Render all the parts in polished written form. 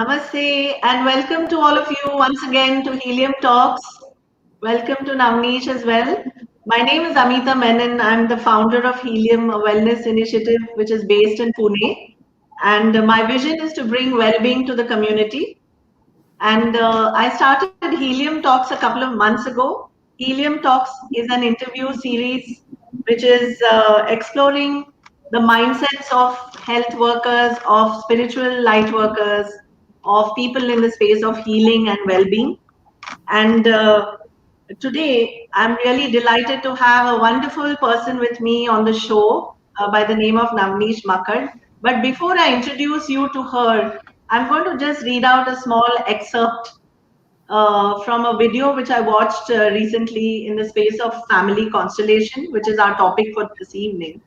Namaste and welcome to all of you once again to Helium Talks. Welcome to Navneesh as well. My name is Amita Menon. I'm the founder of Healyam, a wellness initiative which is based in Pune. And my vision is to bring well-being to the community. And I started Helium Talks a couple of months ago. Helium Talks is an interview series which is exploring the mindsets of health workers, of spiritual light workers, of people in the space of healing and well being. And today, I'm really delighted to have a wonderful person with me on the show by the name of Navneesh Makkad. But before I introduce you to her, I'm going to just read out a small excerpt from a video which I watched recently in the space of family constellation, which is our topic for this evening.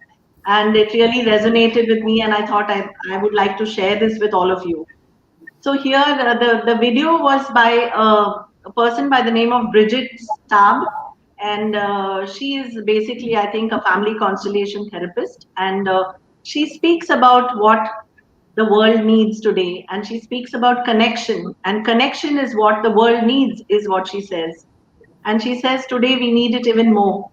And it really resonated with me, and I thought I would like to share this with all of you. So here, the video was by a person by the name of Bridget Stab, and she is basically, I think, a family constellation therapist, and she speaks about what the world needs today, and she speaks about connection, and connection is what the world needs, is what she says, and she says today we need it even more,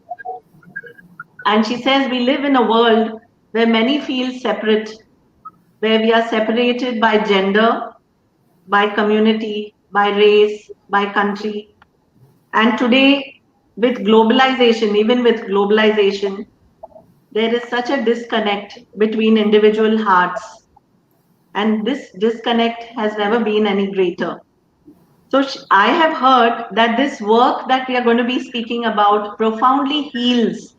and she says we live in a world where many feel separate, where we are separated by gender, by community, by race, by country. And today, with globalization, even with globalization, there is such a disconnect between individual hearts. And this disconnect has never been any greater. So I have heard that this work that we are going to be speaking about profoundly heals.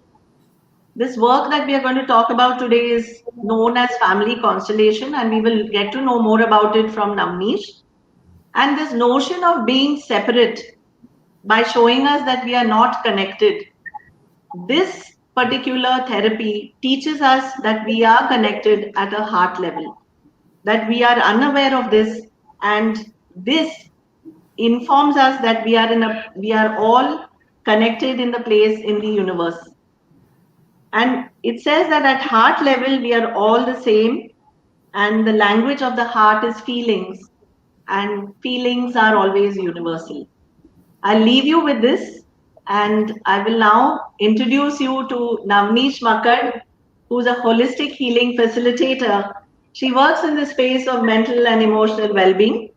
This work that we are going to talk about today is known as family constellation, and we will get to know more about it from Navneesh. And this notion of being separate by showing us that we are not connected. This particular therapy teaches us that we are connected at a heart level, that we are unaware of this, and this informs us that we are all connected in the place in the universe. And it says that at heart level we are all the same, and the language of the heart is feelings, and feelings are always universal. I'll leave you with this, and I will now introduce you to Navneesh Makkad, who's a holistic healing facilitator. She works in the space of mental and emotional well-being,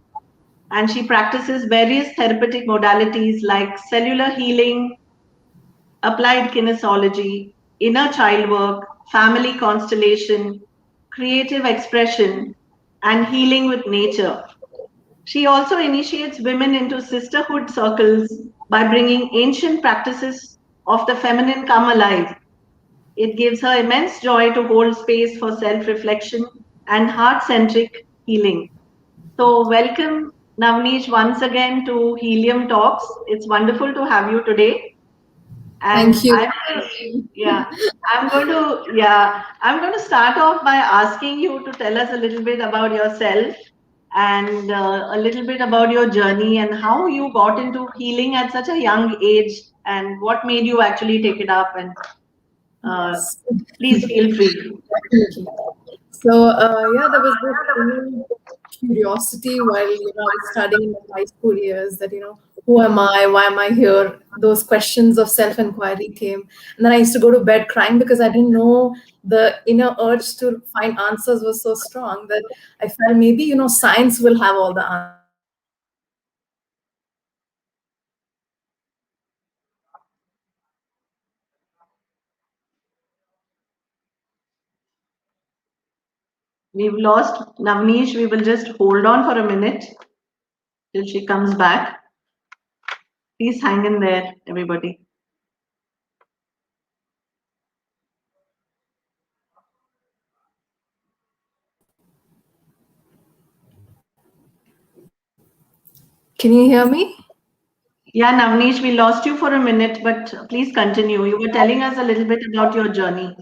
and she practices various therapeutic modalities like cellular healing, applied kinesiology, inner child work, family constellation, creative expression, and healing with nature. She also initiates women into sisterhood circles by bringing ancient practices of the feminine come alive. It gives her immense joy to hold space for self reflection and heart centric healing. So, welcome, Navneesh, once again to Helium Talks. It's wonderful to have you today. And Thank you. I'm going to start off by asking you to tell us a little bit about yourself and a little bit about your journey and how you got into healing at such a young age and what made you actually take it up, and Yes, please feel free. definitely. So, yeah, there was this curiosity while I was studying in my high school years that who am I? Why am I here? Those questions of self-inquiry came, and then I used to go to bed crying because I didn't know the inner urge to find answers was so strong that I felt maybe science will have all the answers. We've lost Navneesh. We will just hold on for a minute till she comes back. Please hang in there, everybody. Can you hear me? Yeah, Navneesh, we lost you for a minute, but please continue. You were telling us a little bit about your journey.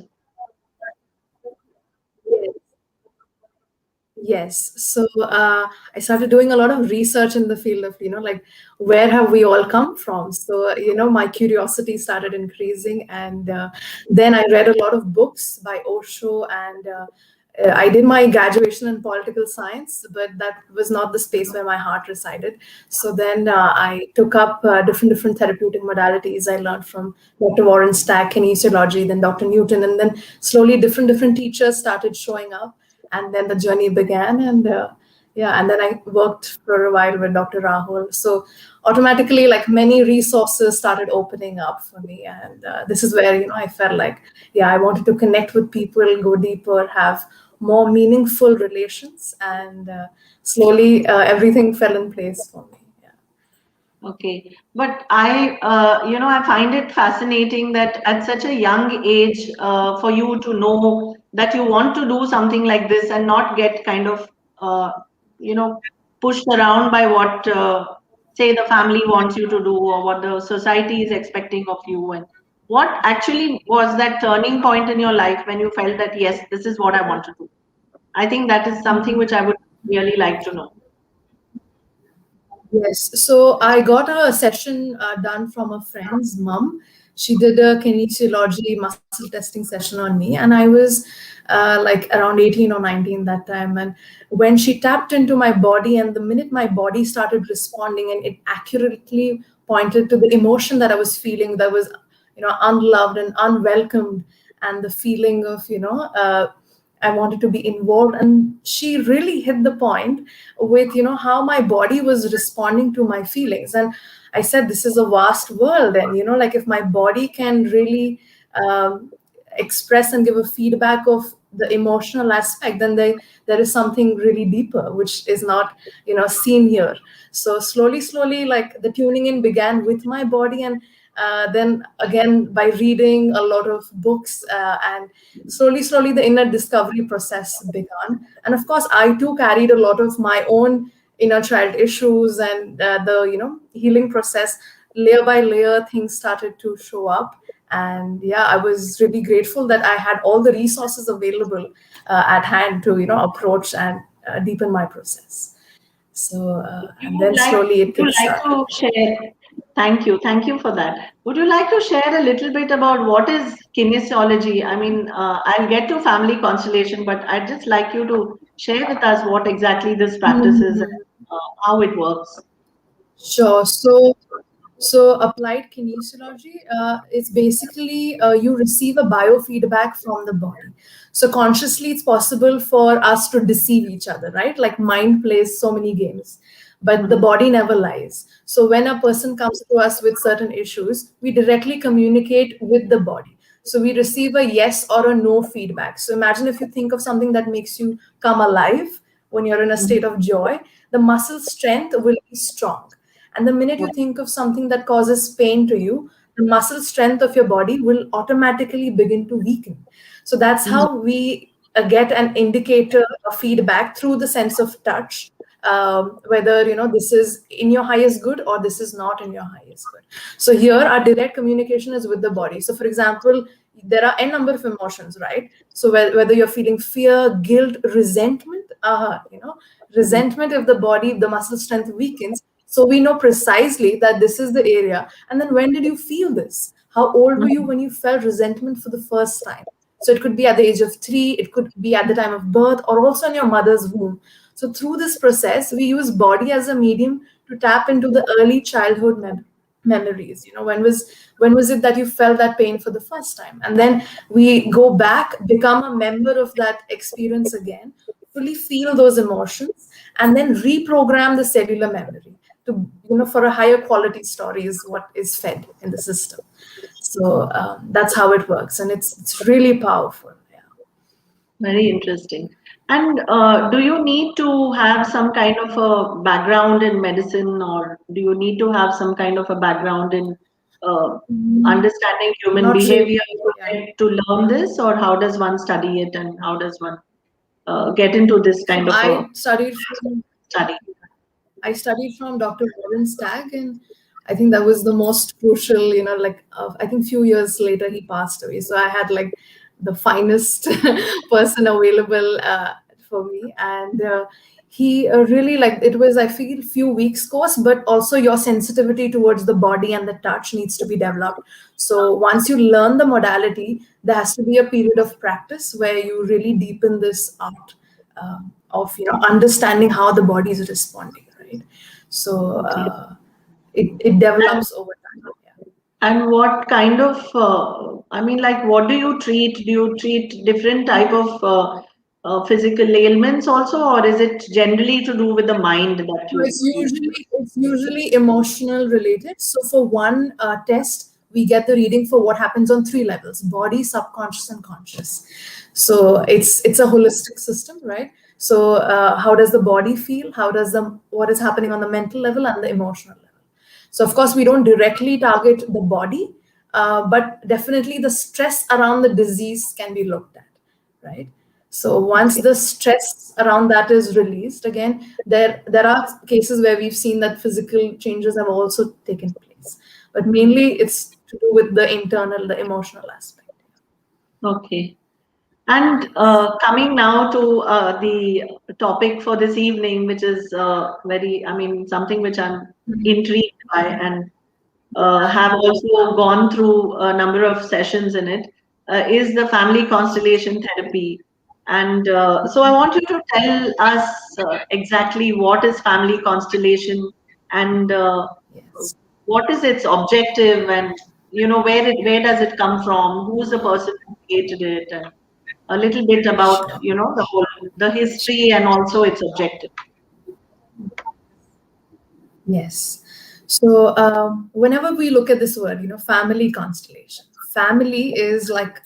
Yes. So I started doing a lot of research in the field of, like where have we all come from? So, my curiosity started increasing. And then I read a lot of books by Osho and I did my graduation in political science, but that was not the space where my heart resided. So then I took up different therapeutic modalities. I learned from Dr. Warren Stack, kinesiology, then Dr. Newton, and then slowly different teachers started showing up, and then the journey began. And yeah, and then I worked for a while with Dr. Rahul. So automatically, like, many resources started opening up for me, and this is where I felt like, yeah, I wanted to connect with people, go deeper, have more meaningful relations, and slowly everything fell in place for me. Yeah. Okay, but I find it fascinating that at such a young age, for you to know that you want to do something like this and not get kind of, uh, you know, pushed around by what, say, the family wants you to do or what the society is expecting of you. And what actually was that turning point in your life when you felt that, yes, this is what I want to do? I think that is something which I would really like to know. Yes. So I got a session done from a friend's mom. She did a kinesiology muscle testing session on me, and I was like around 18 or 19 that time. And when she tapped into my body, and the minute my body started responding, and it accurately pointed to the emotion that I was feeling, that was, unloved and unwelcomed, and the feeling of, I wanted to be involved. And she really hit the point with, how my body was responding to my feelings. And I said, this is a vast world. And, like, if my body can really express and give a feedback of the emotional aspect, then there is something really deeper, which is not, seen here. So slowly, like, the tuning in began with my body. And then again, by reading a lot of books, and slowly the inner discovery process began. And of course, I too carried a lot of my own inner child issues, and the healing process, layer by layer, things started to show up. And yeah, I was really grateful that I had all the resources available at hand to approach and deepen my process. So and then slowly it Would you like kickstarted. to share? Thank you for that. Would you like to share a little bit about what is kinesiology? I mean, I'll get to family constellation, but I'd just like you to share with us what exactly this practice is and how it works. Sure. So applied kinesiology is basically you receive a biofeedback from the body. So consciously, it's possible for us to deceive each other, right? Like, mind plays so many games, but the Mhm. body never lies. So when a person comes to us with certain issues, we directly communicate with the body. So we receive a yes or a no feedback. So imagine if you think of something that makes you come alive when you're in a state of joy, the muscle strength will be strong. And the minute you think of something that causes pain to you, the muscle strength of your body will automatically begin to weaken. So that's Mhm. how we get an indicator of feedback through the sense of touch, whether this is in your highest good or this is not in your highest good. So here our direct communication is with the body. So for example, there are n number of emotions, right? So whether you're feeling fear, guilt, resentment, Mhm. resentment, if the body, the muscle strength weakens, so we know precisely that this is the area. And then, when did you feel this? How old were you Mhm. when you felt resentment for the first time? So it could be at the age of 3, it could be at the time of birth, or also in your mother's womb. So through this process, we use body as a medium to tap into the early childhood memories. When was it that you felt that pain for the first time? And then we go back, become a member of that experience again, fully feel those emotions, and then reprogram the cellular memory to, for a higher quality story is what is fed in the system. So that's how it works, and it's really powerful. Yeah. Very interesting. And do you need to have some kind of a background in medicine, or do you need to have some kind of a background in uh, understanding human Not really. behavior Yeah. to learn this, or how does one study it, and how does one get into this So kind of a study? I studied from Dr. Warren Stagg, and I think that was the most crucial, like, I think few years later he passed away. So I had, like, the finest person available for me. And he really, like, it was, I feel, few weeks course, but also your sensitivity towards the body and the touch needs to be developed. So once you learn the modality, there has to be a period of practice where you really deepen this art of understanding how the body is responding, right? So Okay. it And develops over time. Yeah. and what kind of, I mean, like, what do you treat? Do you treat different type of physical ailments also, or is it generally to do with the mind that No, you treat? it's usually emotional related. So for one test, we get the reading for what happens on three levels: body, subconscious, and conscious. So it's a holistic system, right? So how does the body feel? How does the what is happening on the mental level and the emotional level? So of course we don't directly target the body, but definitely the stress around the disease can be looked at, right? So once Okay. the stress around that is released, again, there are cases where we've seen that physical changes have also taken place. But mainly it's to do with the internal, the emotional aspect. Okay. And coming now to the topic for this evening, which is very, I mean, something which I'm intrigued by and have also gone through a number of sessions in it, is the family constellation therapy. And so I want you to tell us exactly what is family constellation and Yes. what is its objective, and where does it come from, who's the person who created it, and a little bit about Sure. the whole, the history and also its objective. Yes. So whenever we look at this word, family constellation, family is like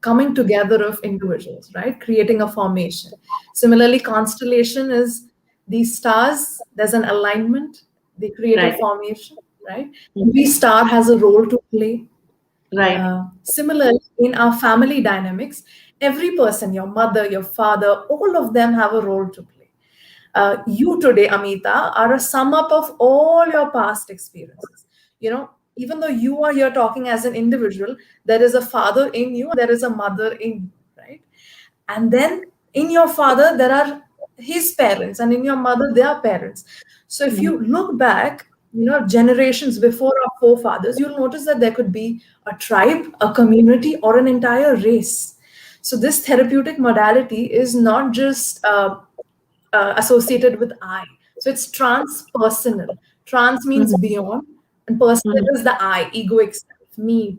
coming together of individuals, right? Creating a formation. Similarly, constellation is these stars, there's an alignment, they create a Right. formation, right? Every Mhm. star has a role to play. Right. Similarly, in our family dynamics, every person, your mother, your father, all of them have a role to play. You today, Amita, are a sum up of all your past experiences. Even though you are here talking as an individual, there is a father in you, there is a mother in you, right? And then in your father, there are his parents, and in your mother, their parents. So if you Mhm. look back, generations before our forefathers, you'll notice that there could be a tribe, a community, or an entire race. So this therapeutic modality is not just associated with I. So it's transpersonal. Trans means Mhm. beyond, and personal Mhm. is the I, egoic self, me.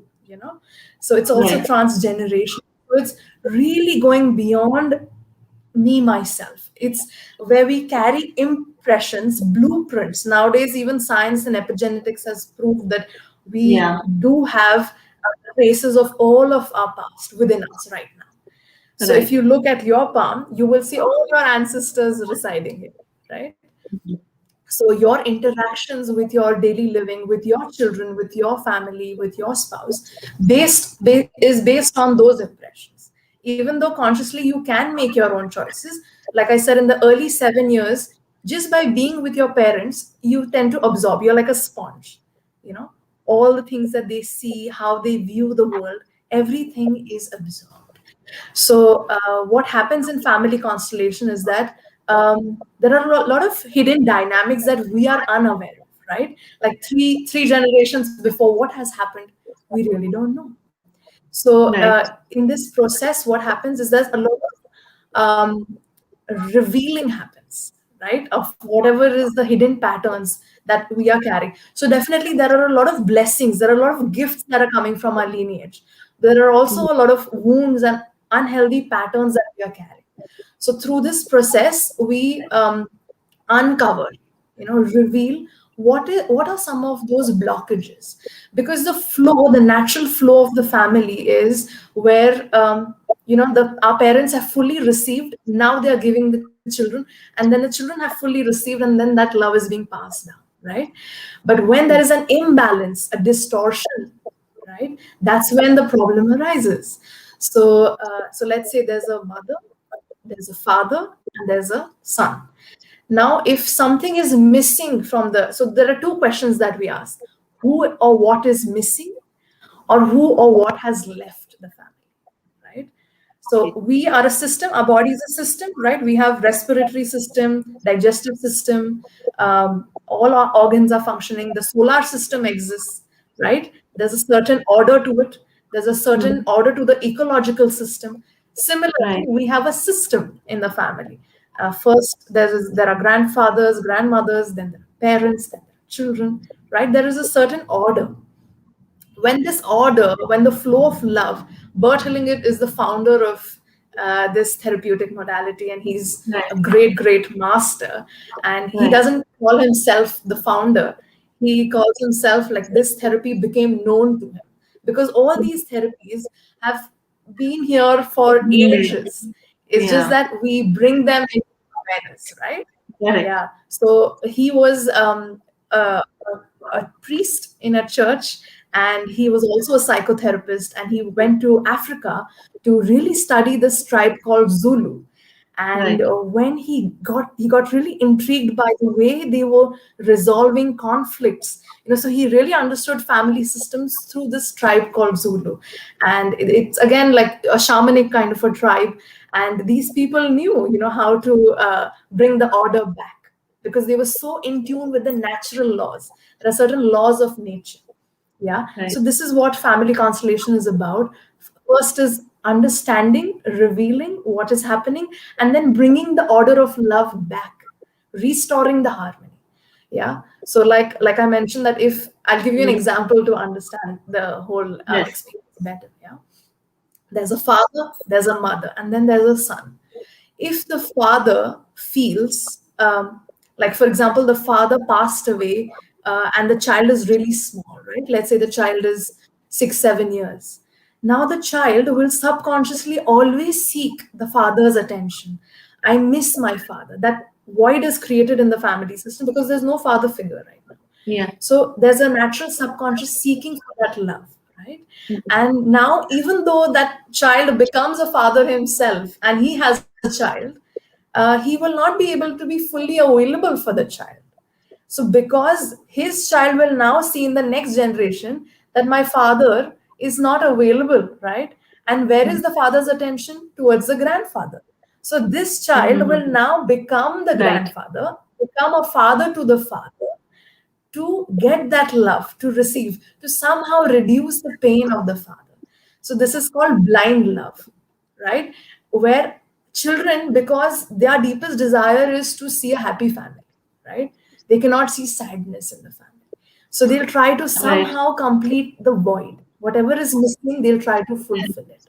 So it's also Right. transgeneration. So it's really going beyond me, myself. It's where we carry impressions, blueprints. Nowadays, even science and epigenetics has proved that we Yeah. do have traces of all of our past within us right now. So if Right. you look at your palm, you will see all your ancestors residing here, right? Mhm. So your interactions with your daily living, with your children, with your family, with your spouse, is based on those impressions. Even though consciously you can make your own choices, like I said, in the early 7 years, just by being with your parents, you tend to absorb. You're like a sponge, you know, all the things that they see, how they view the world, everything is absorbed. So, what happens in family constellation is that there are a lot of hidden dynamics that we are unaware of, right? Like three generations before, what has happened, we really don't know. So, Right. in this process, what happens is there's a lot of revealing happens, right, of whatever is the hidden patterns that we are carrying. So definitely there are a lot of blessings, there are a lot of gifts that are coming from our lineage. There are also Mhm. a lot of wounds and unhealthy patterns that we are carrying. So through this process we uncover, reveal what are some of those blockages, because the natural flow of the family is where our parents have fully received, now they are giving the children, and then the children have fully received, and then that love is being passed down, right? But when there is an imbalance, a distortion, right, that's when the problem arises. So let's say there's a mother, there's a father, and there's a son. Now, if something is missing from so there are two questions that we ask: who or what is missing, or who or what has left the family, right? So we are a system, our body is a system, right? We have respiratory system, digestive system, all our organs are functioning. The solar system exists, right? There's a certain order to it. There's a certain Mm. order to the ecological system. Similarly, Right. we have a system in the family. First, there are grandfathers, grandmothers, then there are parents, then there are children, right? There is a certain order. When this order, when the flow of love, Bert Hellinger is the founder of this therapeutic modality, and he's Right. a great, great master. And he Right. doesn't call himself the founder. He calls himself like this therapy became known to him because all these therapies have been here for Mm. ages. It's just Yeah. that we bring them into awareness, right? Correct. Yeah. So he was a priest in a church, and he was also a psychotherapist. And he went to Africa to really study this tribe called Zulu. And Right. when he got really intrigued by the way they were resolving conflicts. So he really understood family systems through this tribe called Zulu. And it's again like a shamanic kind of a tribe. And these people knew, how to bring the order back because they were so in tune with the natural laws. There are certain laws of nature. Yeah. Right. So this is what family constellation is about. First is understanding, revealing what is happening, and then bringing the order of love back, restoring the harmony. Yeah. So like I mentioned that if I'll give you an Mm. example to understand the whole Yes. experience better. Yeah. There's a father, there's a mother, and then there's a son. If the father feels like, for example, the father passed away and the child is really small, right? Let's say the child is 6 7 years. Now the child will subconsciously always seek the father's attention. I miss my father. That void is created in the family system because there's no father figure right now. Yeah. So there's a natural subconscious seeking for that love, right? Mm. And now, even though that child becomes a father himself and he has a child, he will not be able to be fully available for the child. So, because his child will now see in the next generation that my father is not available, right? And where is the father's attention? Towards the grandfather. So, this child will Mm. now become the Right. grandfather, become a father to the father, to get that love, to receive, to somehow reduce the pain of the father. So this is called blind love, right? Where children, because their deepest desire is to see a happy family, right? They cannot see sadness in the family. So they'll try to Right. somehow complete the void. Whatever is missing, they'll try to fulfill it.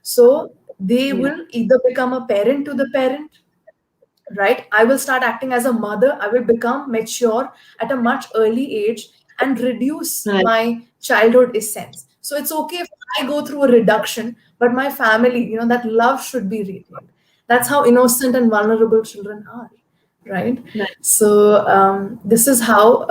So they Yeah. will either become a parent to the parent, right? I will start acting as a mother. I will become mature at a much early age and reduce Right. my childhood essence. So it's okay if I go through a reduction, but my family, that love should be retained. That's how innocent and vulnerable children are, right? Right. So this is how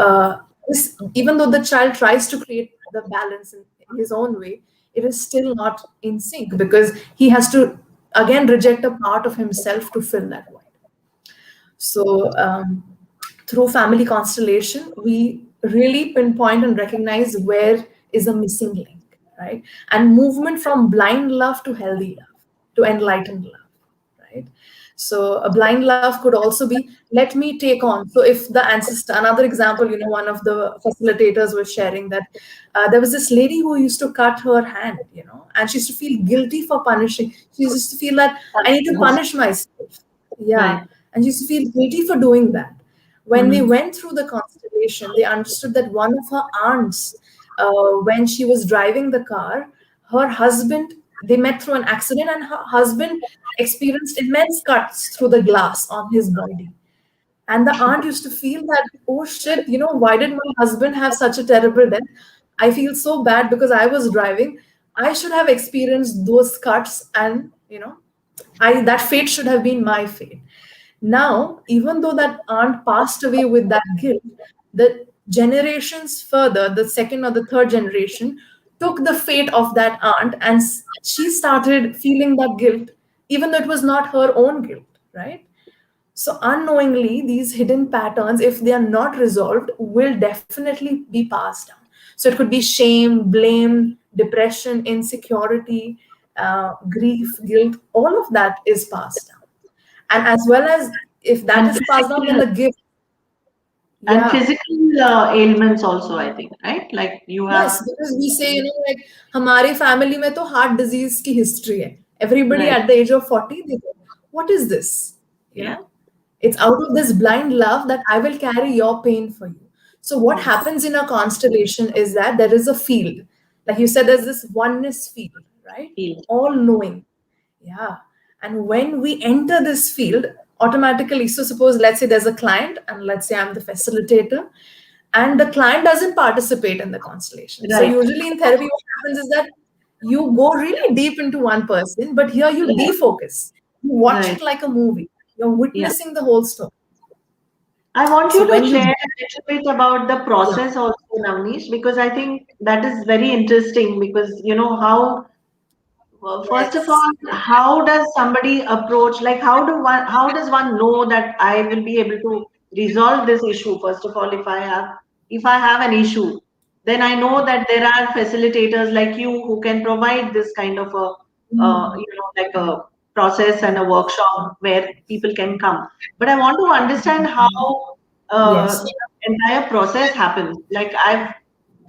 even though the child tries to create the balance in his own way, it is still not in sync because he has to again reject a part of himself to fill that void. So, through family constellation, we really pinpoint and recognize where is a missing link, right? And movement from blind love to healthy love, to enlightened love, right? So, a blind love could also be, let me take on. So, if the ancestor, another example, one of the facilitators was sharing that there was this lady who used to cut her hand, and she used to feel guilty for punishing. She used to feel that I need to punish myself. Yeah. Right. And she used to feel guilty for doing that. When they Mm. went through the constellation, they understood that one of her aunts, when she was driving the car, her husband, they met through an accident, and her husband experienced immense cuts through the glass on his body. And the aunt used to feel that, oh shit, why did my husband have such a terrible death? I feel so bad because I was driving. I should have experienced those cuts, and I that fate should have been my fate. Now, even though that aunt passed away with that guilt, the generations further, the second or the third generation, took the fate of that aunt, and she started feeling that guilt, even though it was not her own guilt, right? So, unknowingly, these hidden patterns, if they are not resolved, will definitely be passed down. So, it could be shame, blame, depression, insecurity, grief, guilt, all of that is passed down. And as well as if that And is passed down, then physical the gift. and Yeah. physical ailments also, I think, right? Like you have, Yes, because we say, like, हमारे family में तो heart disease की history है. Everybody right? at the age of 40, they go, what is this? You Yeah, know, it's out of this blind love that I will carry your pain for you. So what yes, happens in a constellation is that there is a field. Like you said, there's this oneness field, right? healed. All knowing. Yeah. And when we enter this field, automatically, so suppose, let's say there's a client, and let's say I'm the facilitator, and the client doesn't participate in the constellation. So Right, usually in therapy, what happens is that you go really deep into one person, but here you right, defocus. You watch right. it like a movie. You're Yeah. witnessing the whole story. I want So you to when share you, a little bit about the yeah, process also, Navneesh, because I think that is very interesting because you know how well, first of yes, all, how does somebody approach, like how does one know that I will be able to resolve this issue? First of all, if I have an issue, then I know that there are facilitators like you who can provide this kind of a, mm, like a process and a workshop where people can come. But I want to understand how yes, the entire process happens. Like I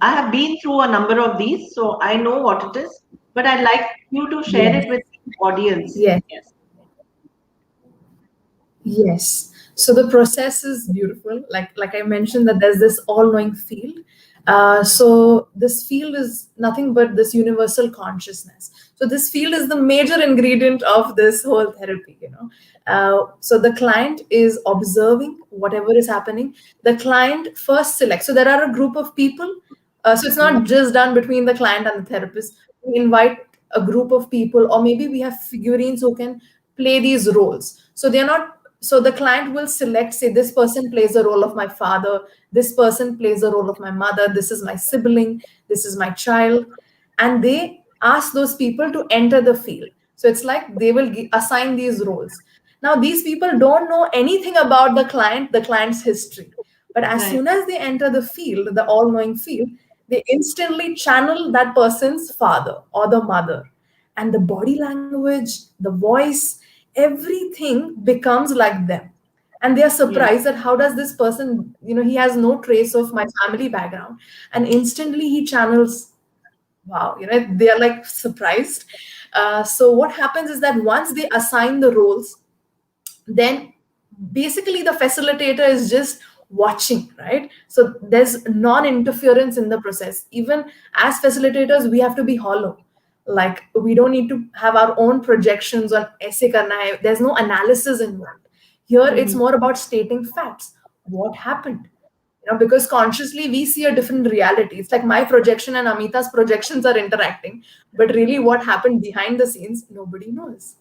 have been through a number of these, so I know what it is, but I'd like you to share yes, it with the audience. yes. Yes. Yes. So the process is beautiful. Like I mentioned, that there's this all-knowing field. So this field is nothing but this universal consciousness. So this field is the major ingredient of this whole therapy. So the client is observing whatever is happening. The client first selects. So there are a group of people. So it's Mhm. not just done between the client and the therapist. We invite a group of people, or maybe we have figurines who can play these roles. So they're not, so the client will select, say, this person plays the role of my father, this person plays the role of my mother, this is my sibling, this is my child, and they ask those people to enter the field. So it's like they will assign these roles. Now these people don't know anything about the client's history, but as Right. soon as they enter the field, the all-knowing field, they instantly channel that person's father or the mother, and the body language, the voice, everything becomes like them. And they are Yes. surprised that how does this person, he has no trace of my family background, and instantly he channels. Wow, they are like surprised. So what happens is that once they assign the roles, then basically the facilitator is just watching, right? So there's non-interference in the process. Even as facilitators, we have to be hollow. Like, we don't need to have our own projections on aise karna hai. There's no analysis involved. Here it's Mhm. more about stating facts. What happened? Because consciously we see a different reality. It's like my projection and Amita's projections are interacting, but really what happened behind the scenes, nobody knows,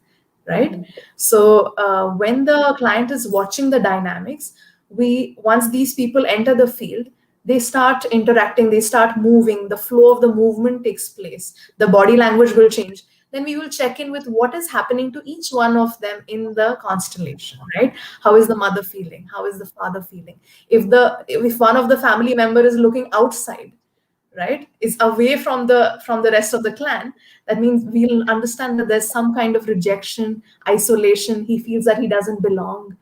right? Mhm. So when the client is watching the dynamics, we once these people enter the field, they start interacting, they start moving, the flow of the movement takes place, the body language will change. Then we will check in with what is happening to each one of them in the constellation, right? How is the mother feeling? How is the father feeling? If one of the family member is looking outside, right, is away from the rest of the clan, that means we'll understand that there's some kind of rejection, isolation, he feels that he doesn't belong.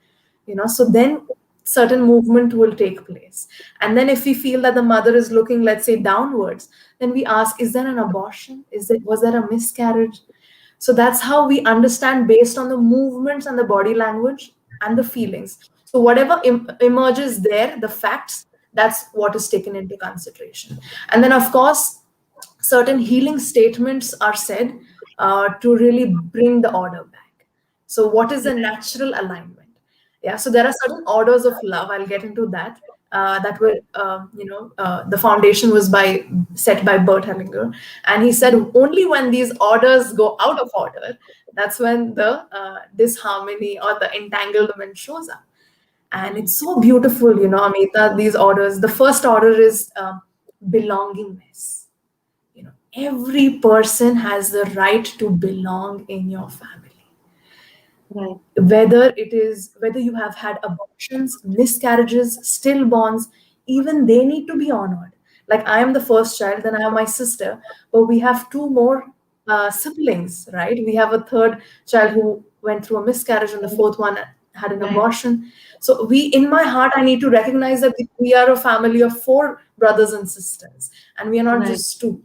So then certain movement will take place. And then if we feel that the mother is looking, let's say, downwards, then we ask, is there an abortion? Was there a miscarriage? So that's how we understand, based on the movements and the body language and the feelings. So whatever emerges there, the facts, that's what is taken into consideration. And then, of course, certain healing statements are said to really bring the order back. So what is the natural alignment? Yeah, so there are certain orders of love. I'll get into that. That were, the foundation was set by Bert Hellinger, and he said only when these orders go out of order, that's when the disharmony or the entanglement shows up. And Mhm. it's so beautiful, Amita. These orders. The first order is belongingness. Every person has the right to belong in your family, Right. whether you have had abortions, miscarriages, stillborns, even they need to be honored. Like, I am the first child, then I have my sister, but we have two more siblings, right? We have a third child who went through a miscarriage, and the fourth one had an Right. abortion. So in my heart, I need to recognize that we are a family of four brothers and sisters, and we are not Right. just two.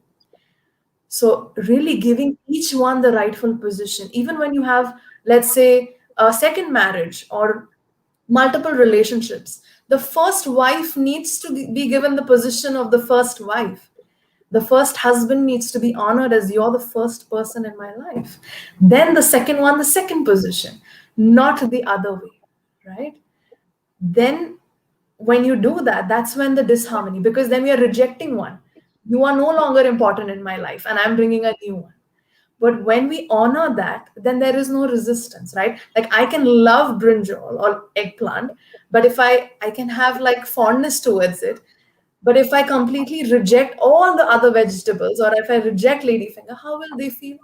So really giving each one the rightful position, even when you have, let's say, a second marriage or multiple relationships, the first wife needs to be given the position of the first wife. The first husband needs to be honored as you're the first person in my life. Then the second one, the second position, not the other way, right? Then when you do that, that's when the disharmony, because then we are rejecting one. You are no longer important in my life, and I'm bringing a new one. But when we honor that, then there is no resistance, right? Like I can love brinjal or eggplant, but if I can have like fondness towards it, but if I completely reject all the other vegetables, or if I reject ladyfinger, how will they feel?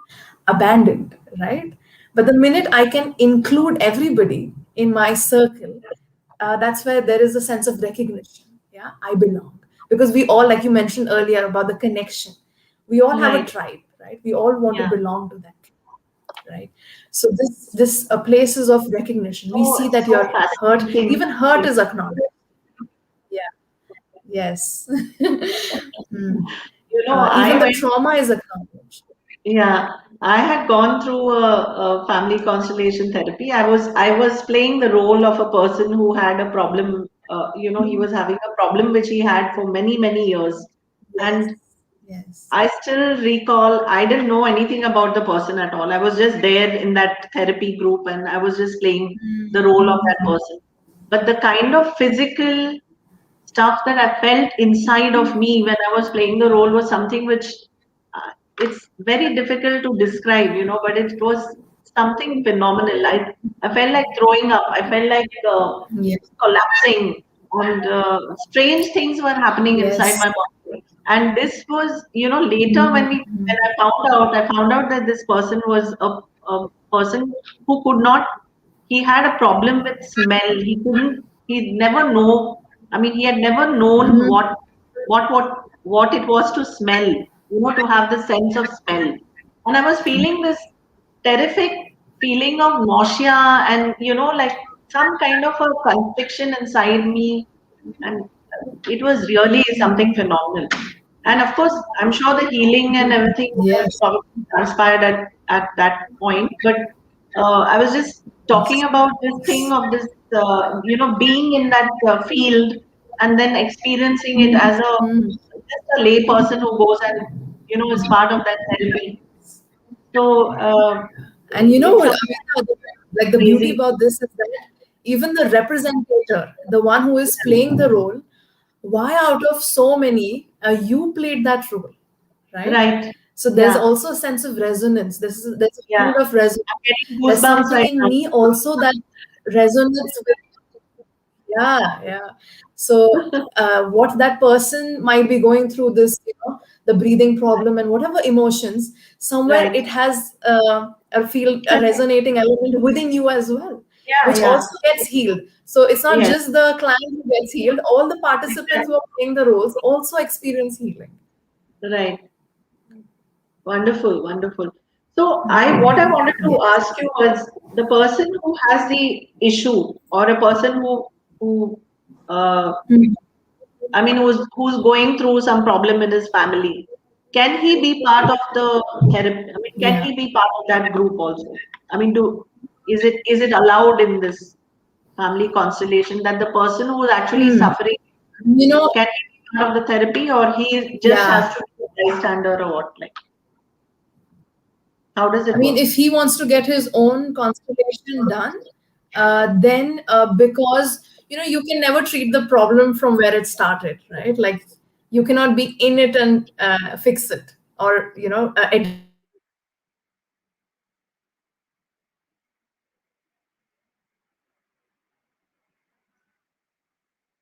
Abandoned, right? But the minute I can include everybody in my circle, that's where there is a sense of recognition. Yeah, I belong. Because we all, like you mentioned earlier about the connection, we all have a Right. tribe, right? We all want to Yeah. belong to that tribe, right? So this places of recognition. We see So that so you're hurt, fascinating. even hurt is acknowledged. Yeah. Yes. Hmm. I Even the went. trauma is acknowledged. Yeah, I had gone through a family constellation therapy. I was playing the role of a person who had a problem. He was having a problem which he had for many, many years, Yes. and Yes. I still recall. I didn't know anything about the person at all. I was just there in that therapy group, and I was just playing the role of that Mm. person. But the kind of physical stuff that I felt inside of me when I was playing the role was something which it's very difficult to describe, but it was something phenomenal. I felt like throwing up. I felt like Yes. collapsing, and strange things were happening inside Yes. my body. And this was, later when Mm. I found out that this person was a person who could not. He had a problem with smell. He couldn't. He never know. I mean, he had never known Mm. what it was to smell. To have the sense of smell. And I was feeling this terrific feeling of nausea and like some kind of a constriction inside me, and it was really something phenomenal. And of course, I'm sure the healing and everything would have Yes. probably transpired at that point. But I was just talking about this thing of this, being in that field and then experiencing it as a Mm. just a lay person who goes and is part of that therapy. So And it's something Amita, like the beauty crazy, about this is that even the representator, the one who is playing the role, why out of so many, you played that role, right? right? So there's Yeah, also a sense of resonance. There's a yeah. field of resonance. I'm getting There's goosebumps something right in now. me also that resonates with. Yeah, yeah. So, what that person might be going through, the breathing problem and whatever emotions, somewhere Right. it has a resonating element within you as well, Yeah, which yeah. also gets healed. So it's not Yes, just the client who gets healed; all the participants who exactly. are playing the roles also experience healing. Right. Wonderful, wonderful. So what I wanted to Yes. ask you was the person who has the issue or a person who uh, Hmm. I mean who's going through some problem in his family. Can he be part of the therapy? I mean, can Yeah. he be part of that group also? I mean, is it allowed in this family constellation that the person who is actually Hmm. suffering You know, can he be part of the therapy, or he just yeah. has to be a bystander, or what? Like, how does I it mean, work? if he wants to get his own constellation done, then because you can never treat the problem from where it started, right? Like you cannot be in it and fix it, or address it.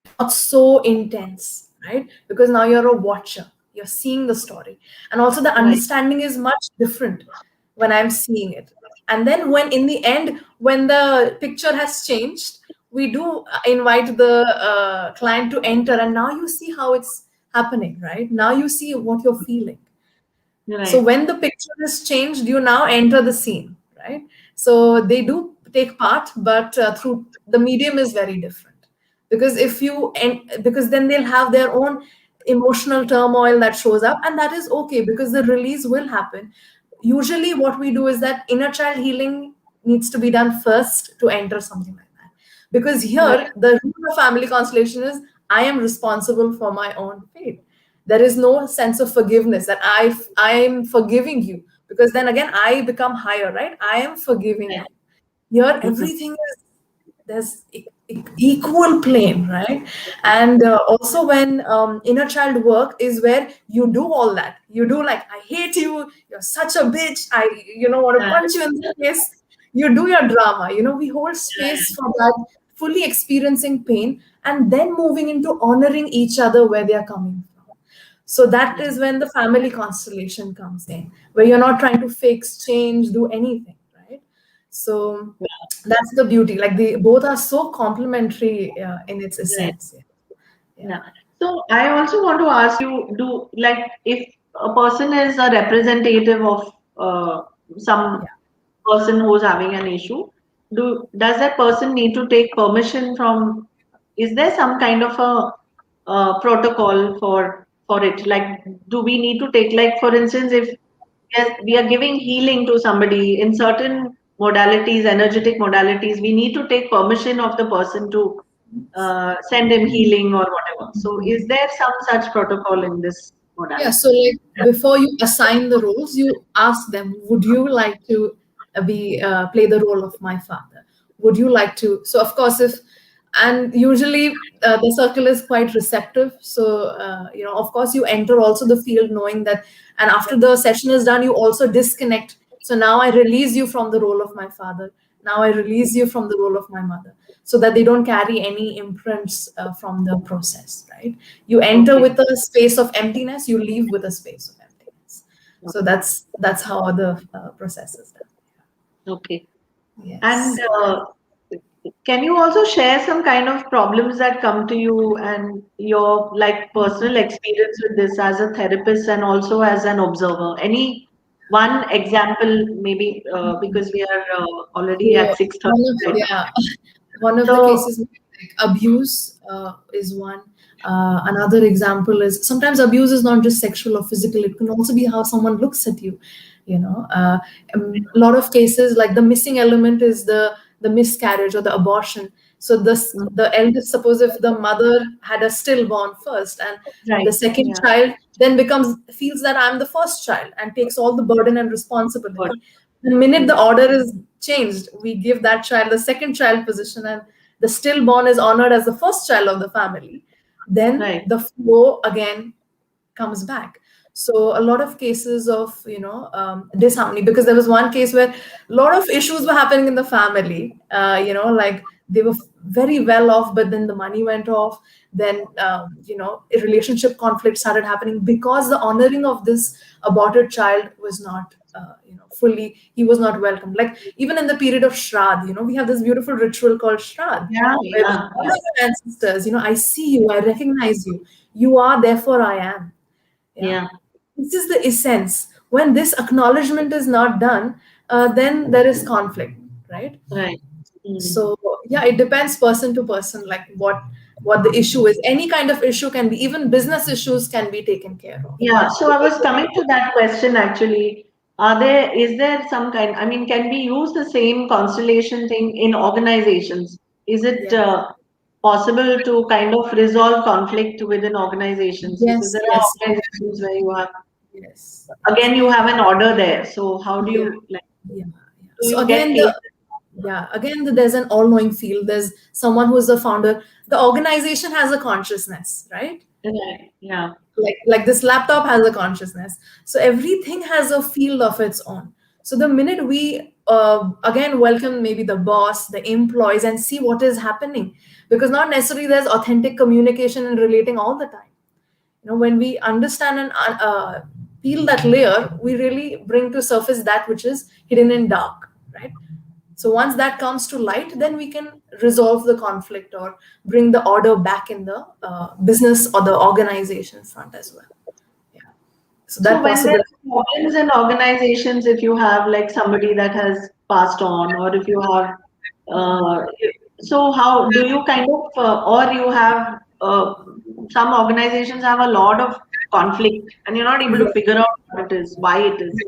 So not so intense, right? Because now you're a watcher, you're seeing the story, and also the Right. understanding is much different when I'm seeing it. And then when in the end, when the picture has changed, we do invite the client to enter, and now you see how it's happening, right? Now you see what you're feeling. So Right. when the picture is changed, you now enter the scene, right? So they do take part, but through the medium is very different. Because if you because then they'll have their own emotional turmoil that shows up, and that is okay because the release will happen. Usually, what we do is that inner child healing needs to be done first to enter something like that. Because here, Right. the rule of family constellation is I am responsible for my own fate. There is no sense of forgiveness that I'm forgiving you, because then again I become higher, right? I am forgiving Right. you. Here Mhm. everything is, there's equal plane, right? And also when inner child work is where you do all that, you do like I hate you, you're such a bitch, I want to Yeah. punch you in the face. You do your drama, we hold space for that, fully experiencing pain and then moving into honoring each other where they are coming from. So that is when the family constellation comes in, where you're not trying to fix, change, do anything, right? So that's the beauty. Like they both are so complementary in its Right. essence. Yeah. Yeah. So I also want to ask you, do like if a person is a representative of some Yeah. person who's having an issue, does that person need to take permission from? Is there some kind of a protocol for it? Like, do we need to take, like, for instance, if yes, we are giving healing to somebody in certain modalities, energetic modalities, we need to take permission of the person to send him healing or whatever. So, is there some such protocol in this Yeah, modality? so like before you assign the roles, you ask them, would you like to be play the role of my father? Would you like to? So of course, if and usually the circle is quite receptive. So of course, you enter also the field knowing that, and after the session is done, you also disconnect. So now I release you from the role of my father. Now I release you from the role of my mother, so that they don't carry any imprints from the process, right? You enter Okay. with a space of emptiness, you leave with a space of emptiness. So Okay. that's how the process is done. Okay. And Yes. can you also share some kind of problems that come to you and your like personal experience with this as a therapist and also as an observer? Any one example, maybe because we are already So at 6:30 one of, right yeah, now. one of the So, cases, like abuse is one. Another example is sometimes abuse is not just sexual or physical; it can also be how someone looks at you. A lot of cases, like the missing element is the miscarriage or the abortion. So mm, the eldest, suppose if the mother had a stillborn first, and the right, second yeah, child then feels that I'm the first child and takes all the burden and good. responsibility. The minute the Mm, order is changed, we give that child the second child position, and the stillborn is honored as the first child of the family. Then right, the flow again comes back. So a lot of cases of disharmony, because there was one case where a lot of issues were happening in the family. Like they were very well off, but then the money went off. Then a relationship conflict started happening because the honoring of this aborted child was not fully, he was not welcome. Like even in the period of Shraddh, we have this beautiful ritual called Shraddh, yeah, where we yeah, honor yeah, your ancestors. I see you, I recognize you, you are, therefore I am. Yeah. yeah, This is the essence. When this acknowledgement is not done, then there is conflict, right? right. Mm. So yeah, it depends person to person, like what the issue is. Any kind of issue can be, even business issues can be taken care of. Yeah, so I was coming to that question actually. Is there some kind, I mean, can we use the same constellation thing in organizations? Is it Yes, possible to kind of resolve conflict within organizations? Because yes, there are yes, organizations where you have, yes, yes. again, you have an order there. So how do Yeah, you, like, yeah, yeah. do So you get again, cases? there's an all-knowing field. There's someone who's the founder. The organization has a consciousness, right? Right. Yeah. Like this laptop has a consciousness. So everything has a field of its own. So the minute we again welcome maybe the boss, the employees, and see what is happening, because not necessarily there's authentic communication and relating all the time. When we understand and peel that layer, we really bring to surface that which is hidden in dark, right? So once that comes to light, then we can resolve the conflict or bring the order back in the business or the organization front as well. Yeah. So So that when there possibility. are problems in organizations, if you have like somebody that has passed on, or if you have, uh, so how do you kind of, or you have, some organizations have a lot of conflict and you're not able to Yes, figure out what it is, why it is.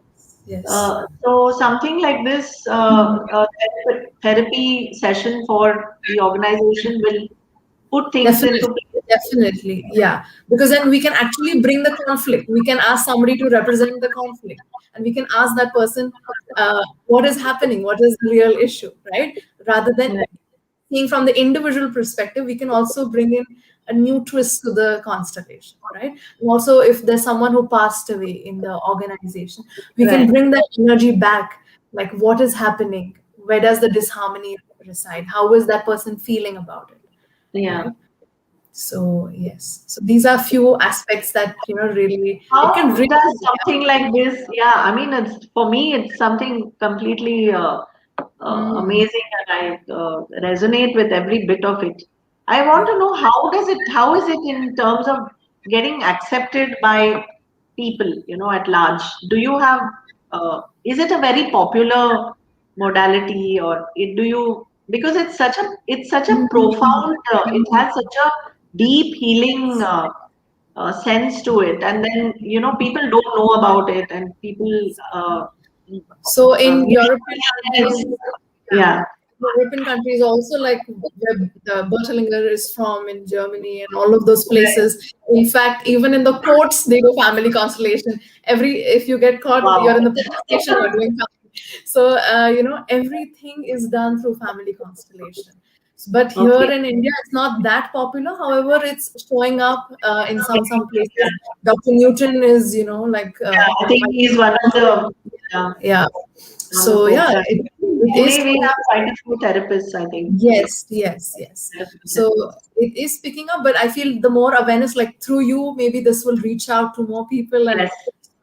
yes. So something like this, therapy session for the organization will put things into Definitely, place. definitely, yeah. Because then we can actually bring the conflict. We can ask somebody to represent the conflict, and we can ask that person, what is happening, what is the real issue, right? Rather than Right. seeing from the individual perspective, we can also bring in a new twist to the constellation, right? And also, if there's someone who passed away in the organization, we can Right. bring that energy back. Like, what is happening? Where does the disharmony reside? How is that person feeling about it, Yeah. right? So yes, so these are few aspects that really it can How really. does something like this? Yeah, I mean, it's for me, it's something completely Mm, amazing, and I resonate with every bit of it. I want to know how is it in terms of getting accepted by people, at large? Do you have, is it a very popular modality, or do you, because it's such a mm, profound, it has such a deep healing. Sense to it, and then people don't know about it, and people so in European misconceptions. countries, yeah, Yeah. European countries also, like where the Bertelinger is from in Germany and all of those Right. places. In fact, even in the courts, they do family constellation. If you get caught, you're in Wow. the police station, you're doing family. So everything is done through family constellation. But here Okay. in India, it's not that popular. However, it's showing up in some places. Dr. Newton is, like Yeah, I think he's one of the, yeah, yeah. one of the So folks. yeah, And it is. Pune, we have quite a few therapists, I think. Yes, yes, yes. Quite a few So therapists. it is picking up, but I feel the more awareness, like through you, maybe this will reach out to more people, and Yes,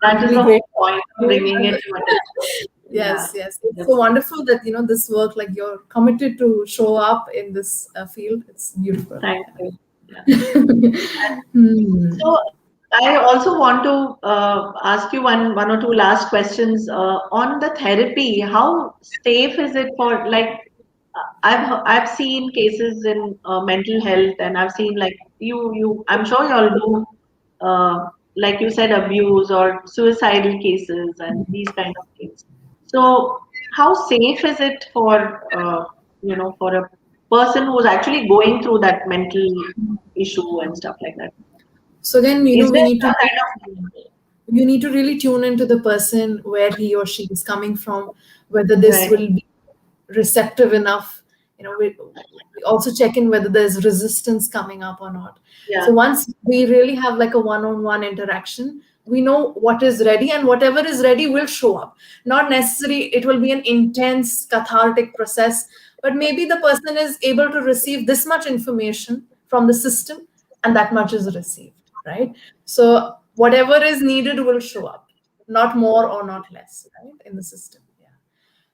I'm that is really the great. whole point of bringing it to attention. Yeah, Yes, yes. It's so that's it. wonderful that this work, like you're committed to show up in this field. It's beautiful. Thank you. Yeah. Hmm. So I also want to ask you one or two last questions on the therapy. How safe is it for, like, I've seen cases in mental health, and I've seen, like, you I'm sure you all do, like you said, abuse or suicidal cases and these kind of things. So how safe is it for a person who's actually going through that mental issue and stuff like that? So then, Is we there need to some kind of, you need to really tune into the person, where he or she is coming from, whether this right? will be receptive enough. We also check in whether there's resistance coming up or not. Yeah, So once we really have like a one-on-one interaction, we know what is ready, and whatever is ready will show up. Not necessarily it will be an intense cathartic process, but maybe the person is able to receive this much information from the system, and that much is received, right? So whatever is needed will show up, not more or not less, right, in the system. Yeah.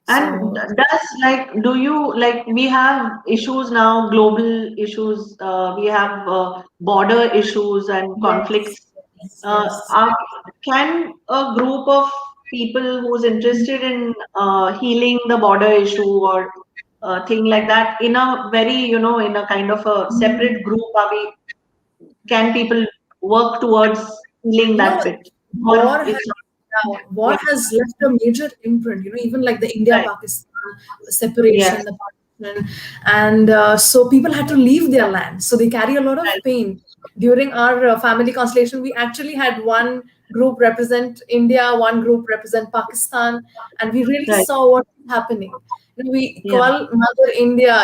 and So does, like, do you, like, we have issues now, global issues, we have border issues and yes, conflicts. yes, Uh, yes. are, can a group of people who's interested in healing the border issue or thing like that, in a very, in a kind of a separate Mm. group, can people work towards healing You know, that bit? Or war has, it's, yeah, yeah, war has left a major imprint. Even like the right, India-Pakistan yes, separation, the partition, and so people had to leave their land. So they carry a lot of right, pain. During our family constellation, we actually had one group represent India, one group represent Pakistan, and we really right, saw what was happening. We yeah, call Mother India,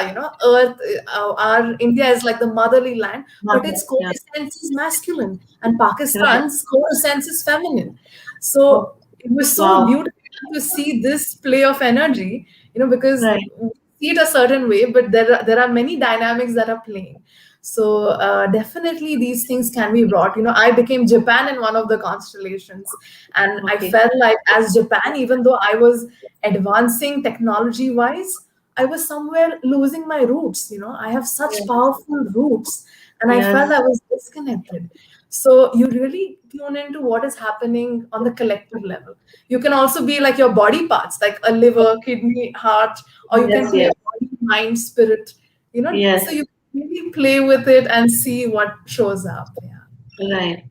Earth. Our India is like the motherly land, but its core yeah, essence is masculine, and right, Pakistan's core sense is feminine. oh, So it was so wow, beautiful to see this play of energy, because right, we see it a certain way, but there are many dynamics that are playing. So definitely these things can be brought. I became Japan in one of the constellations, and I okay, felt like as Japan, even though I was advancing technology wise, I was somewhere losing my roots. I have such yeah, powerful roots and I felt I Yes. was disconnected. So you really tune into what is happening on the collective level. You can also be like your body parts, like a liver, kidney, heart, or you can Yes. play Yes. body, mind, spirit. So Yes. you can really play with it and see what shows up. Yeah. Right.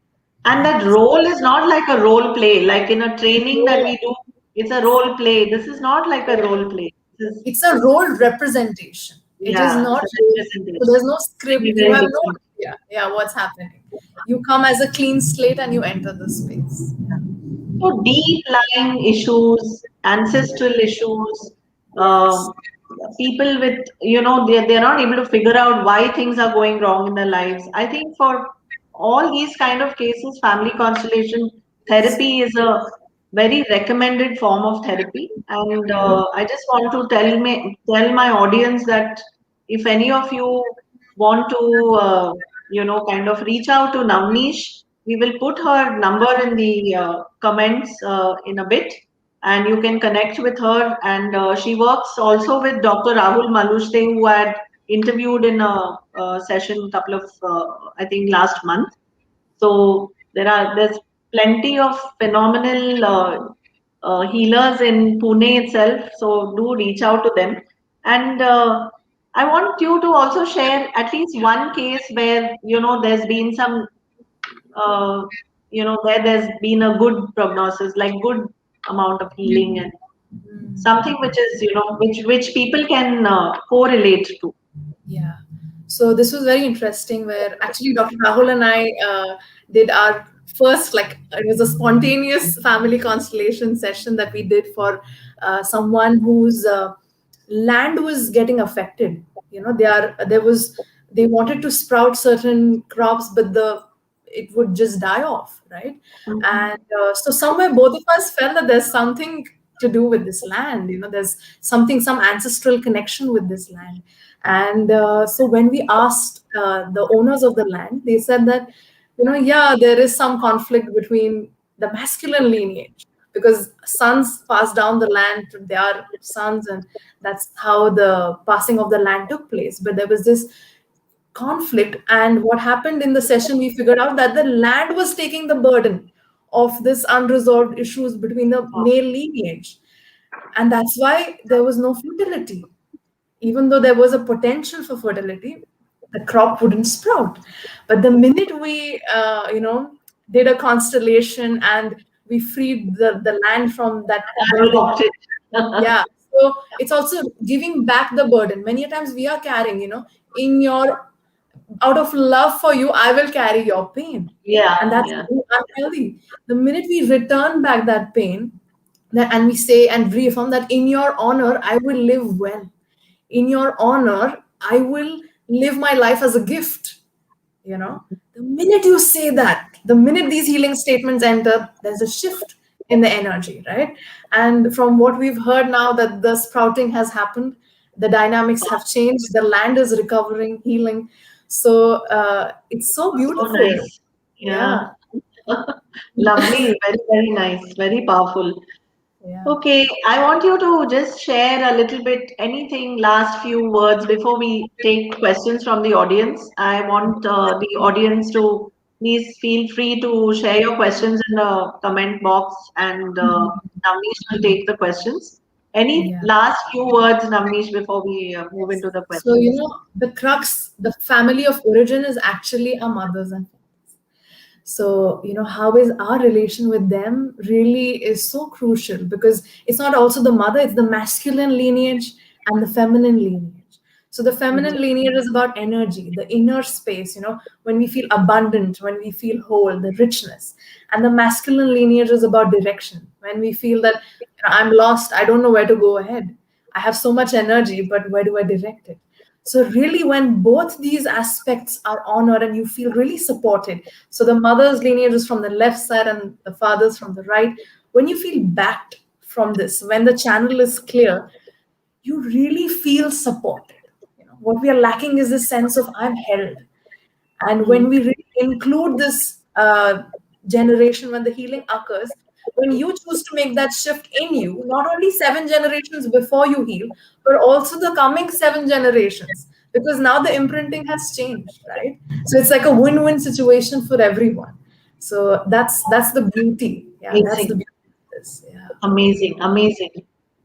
And that Yes. role is not like a role play, like in a training that we do, it's a role play. This is not like a role play. This is, It's a role representation. It is yeah, not it's a role. So representation. there's no Very, script. You very have no different. idea. Yeah, what's happening. You come as a clean slate and you enter the space. So deep lying issues, ancestral issues, Yes. people with, they're not able to figure out why things are going wrong in their lives. I think for all these kind of cases, family constellation therapy is a very recommended form of therapy. And I just want to tell my audience that if any of you want to, kind of reach out to Navneesh, we will put her number in the comments in a bit, and you can connect with her. And she works also with Dr. Rahul Malushte, who had interviewed in a session couple of, I think, last month. So there's plenty of phenomenal healers in Pune itself. So do reach out to them. And I want you to also share at least one case where there's been some where there's been a good prognosis, like good amount of healing and something which is which people can correlate to. Yeah. So this was very interesting where actually Dr. Rahul and I did our first, like, it was a spontaneous family constellation session that we did for someone whose land was getting affected. They wanted to sprout certain crops, but it would just die off, right? Mhm. And so somewhere both of us felt that there's something to do with this land. There's some ancestral connection with this land. And so when we asked the owners of the land, they said that, yeah, there is some conflict between the masculine lineage, because sons pass down the land to their sons, and that's how the passing of the land took place. But there was this conflict, and what happened in the session, we figured out that the land was taking the burden of this unresolved issues between the Wow. male lineage, and that's why there was no fertility. Even though there was a potential for fertility, the crop wouldn't sprout. But the minute we did a constellation and we freed the land from that burden. Unlocked it. Yeah. So it's also giving back the burden. Many a times we are carrying, in your out of love for you, I will carry your pain. And Yeah, that's yeah. very unhealthy. The minute we return back that pain, and we say and reaffirm that in your honor, I will live well. In your honor, I will live my life as a gift. The minute you say that, the minute these healing statements enter, there's a shift in the energy, right? And from what we've heard now, that the sprouting has happened, the dynamics have changed, the land is recovering, healing. So it's so So beautiful. nice. Yeah. Yeah. Lovely. Very, very nice. Very powerful. Yeah. Okay, I want you to just share a little bit, anything, last few words before we take questions from the audience. I want the audience to please feel free to share your questions in the comment box, and Navneesh will take the questions. Any Yeah. last few words, Navneesh, before we move Yes. into the So, questions? the crux, the family of origin is actually our mothers and fathers. So, how is our relation with them really is so crucial, because it's not also the mother, it's the masculine lineage and the feminine lineage. So the feminine lineage is about energy, the inner space, when we feel abundant, when we feel whole, the richness. And the masculine lineage is about direction, when we feel that, I'm lost, I don't know where to go ahead. I have so much energy, but where do I direct it? So really, when both these aspects are honored and you feel really supported, so the mother's lineage is from the left side and the father's from the right, when you feel backed from this, when the channel is clear, you really feel supported. What we are lacking is this sense of I'm held. And when Mhm. we really include this generation, when the healing occurs, when you choose to make that shift in you, not only 7 generations before you heal, but also the coming 7 generations, because now the imprinting has changed, right? So it's like a win-win situation for everyone. So that's the beauty. Yeah, that's the Amazing. beauty of this. Yeah. Amazing, amazing.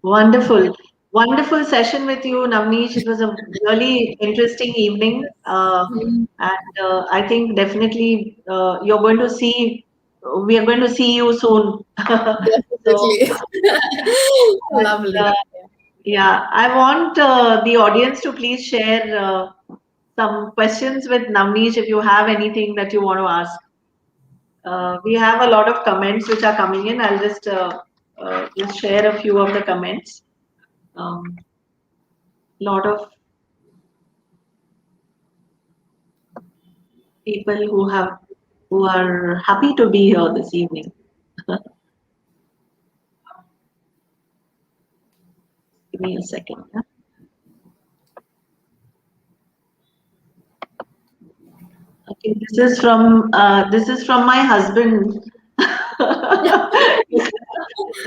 Wonderful. Wonderful session with you, Navneesh. It was a really interesting evening. Mm, And I think definitely you're going to see, we are going to see you soon. So, definitely. and, Lovely. yeah, I want the audience to please share some questions with Navneesh if you have anything that you want to ask. We have a lot of comments which are coming in. I'll just share a few of the comments. Lot of people who are happy to be here this evening. Give me a second. Yeah? Okay, this is from my husband.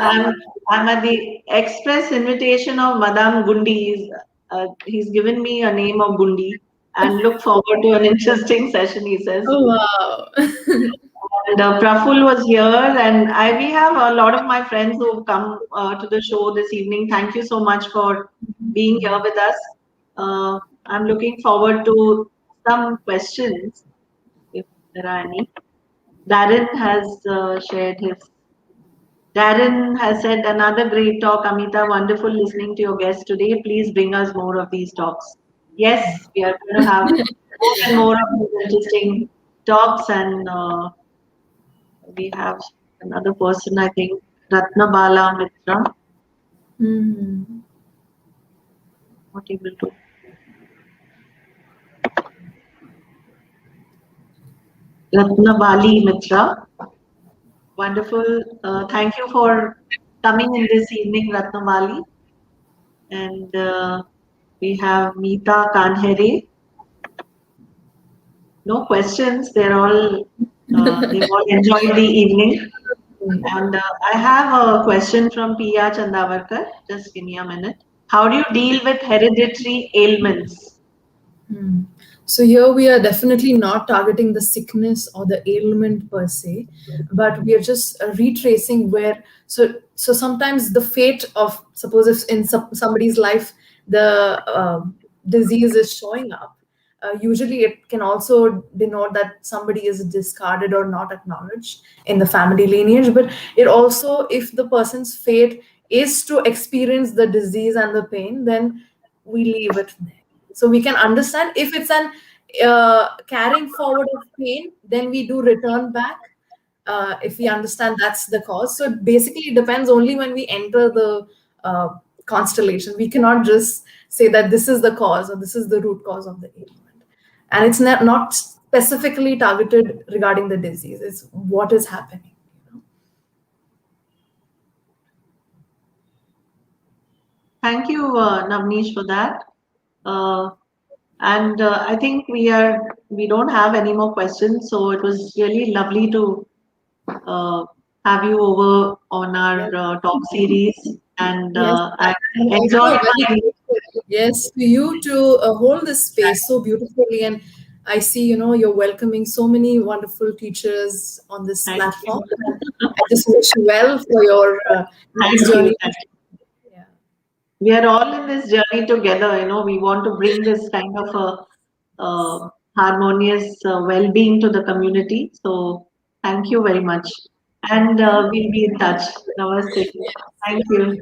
I'm I'm at the express invitation of Madame Gundi. He's given me a name of Gundi and look forward to an interesting session. He says. Oh wow. And Praful was here, and we have a lot of my friends who have come to the show this evening. Thank you so much for being here with us. I'm looking forward to some questions, if there are any. Darren has shared his. Darren has said, another great talk, Amita. Wonderful listening to your guests today. Please bring us more of these talks. Yes, we are going to have more and more of these interesting talks, and we have another person, I think, Ratnabala Mitra. Hmm. Not able to. Ratnabali Mitra. Wonderful. Thank you for coming in this evening, Ratnabali. And we have Meeta Kanhere. No questions. They've all enjoyed the evening. And I have a question from Piya Chandavarkar. Just give me a minute. How do you deal with hereditary ailments? Hmm. So here we are definitely not targeting the sickness or the ailment per se, but we are just retracing where. So sometimes the fate of, suppose if in somebody's life the disease is showing up, usually it can also denote that somebody is discarded or not acknowledged in the family lineage. But it also, if the person's fate is to experience the disease and the pain, then we leave it there. So we can understand if it's an carrying forward of pain, then we do return back if we understand that's the cause. So basically it depends only when we enter the constellation. We cannot just say that this is the cause or this is the root cause of the ailment, and it's not specifically targeted regarding the disease. It's what is happening, you know? Thank you, Navneesh, for that. Uh, and I think we don't have any more questions, so it was really lovely to uh, have you over on Yeah. our talk series, and Yes, I and also enjoyed very my. grateful, yes, to you to hold this space so beautifully. And I see, you're welcoming so many wonderful teachers on this Thank platform. you, And I just wish you well for your thank next you, journey. thank you. Yeah. We are all in this journey together. We want to bring this kind of harmonious well-being to the community. So thank you very much, and Thank we'll be in touch. Namaste. Thank you.